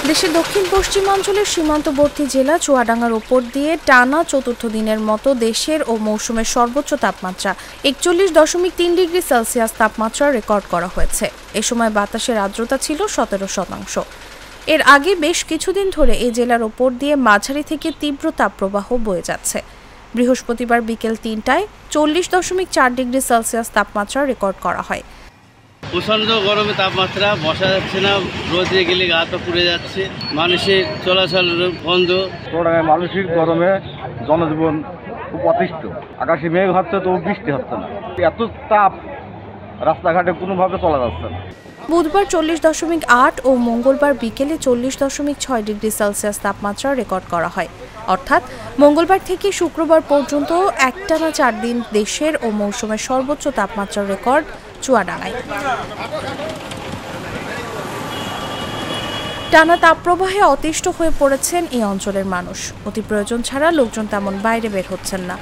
দেশের দক্ষিণ পশ্চিমাঞ্চলের সীমান্তবর্তী জেলা চুয়াডাঙ্গার উপর দিয়ে টানা চতুর্থ দিনের মতো দেশের ও মৌসুমের সর্বোচ্চ তাপমাত্রা ৪১.৩ ডিগ্রি সেলসিয়াস তাপমাত্রা রেকর্ড করা হয়েছে। এ সময় বাতাসের আর্দ্রতা ছিল ১৭%। এর আগে বেশ কিছুদিন ধরে এই জেলার ওপর দিয়ে মাঝারি থেকে তীব্র তাপপ্রবাহ বয়ে যাচ্ছে। বৃহস্পতিবার বিকেল ৩টায় ৪০.৪ ডিগ্রি সেলসিয়াস তাপমাত্রা রেকর্ড করা হয়। প্রচণ্ড গরমে তাপমাত্রা বসা যাচ্ছে না, রোদে গেলে গা তো পুড়ে যাচ্ছে, মানুষের চলাচল বন্ধ। মানসিক গরমে জনজীবন খুব অতিষ্ঠ। আকাশে মেঘ হচ্ছে তো বৃষ্টি হচ্ছে না, এত তাপ, রাস্তাঘাটে কোনোভাবে চলা যাচ্ছে না। বুধবার ৪০.৮ ও মঙ্গলবার বিকেলে ৪০.৬ ডিগ্রি সেলসিয়াস তাপমাত্রা রেকর্ড করা হয়। অর্থাৎ মঙ্গলবার থেকে শুক্রবার পর্যন্ত একটানা ৪ দিন দেশের ও মৌসুমের সর্বোচ্চ তাপমাত্রার রেকর্ড চুয়াডাঙ্গায়। টানা তাপপ্রবাহে অতিষ্ঠ হয়ে পড়েছেন এই অঞ্চলের মানুষ। অতি প্রয়োজন ছাড়া লোকজন তেমন বাইরে বের হচ্ছেন না।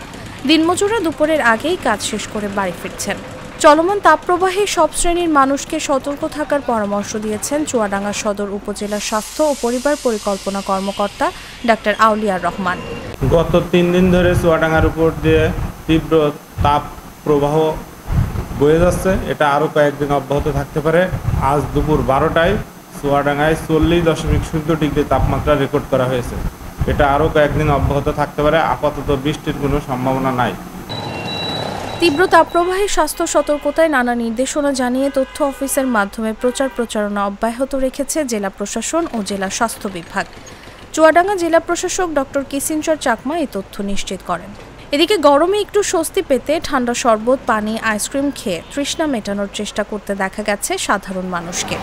দিনমজুররা দুপুরের আগেই কাজ শেষ করে বাড়ি ফিরছেন। চলমান তাপপ্রবাহে সব শ্রেণীর মানুষকে সতর্ক থাকার পরামর্শ দিয়েছেন চুয়াডাঙ্গা সদর উপজেলার স্বাস্থ্য ও পরিবার পরিকল্পনা কর্মকর্তা ডাক্তার আউলিয়ার রহমান। গত ৩ দিন ধরে চুয়াডাঙ্গার উপর দিয়ে তীব্র তাপ প্রবাহ বয়ে যাচ্ছে। এটা আরও কয়েকদিন অব্যাহত থাকতে পারে। আজ দুপুর ১২টায় চুয়াডাঙ্গায় ৪০.০ ডিগ্রি তাপমাত্রা রেকর্ড করা হয়েছে। এটা আরও কয়েকদিন অব্যাহত থাকতে পারে। আপাতত বৃষ্টির কোনো সম্ভাবনা নাই। তীব্র তাপপ্রবাহে স্বাস্থ্য সতর্কতায় নানা নির্দেশনা জানিয়ে তথ্য অফিসের মাধ্যমে প্রচারণা অব্যাহত রেখেছে জেলা প্রশাসন ও জেলা স্বাস্থ্য বিভাগ। চুয়াডাঙ্গা জেলা প্রশাসক ডক্টর কিসিঞ্চর চাকমা এই তথ্য নিশ্চিত করেন। এদিকে গরমে একটু স্বস্তি পেতে ঠান্ডা শরবত, পানি, আইসক্রিম খেয়ে তৃষ্ণা মেটানোর চেষ্টা করতে দেখা গেছে সাধারণ মানুষকে।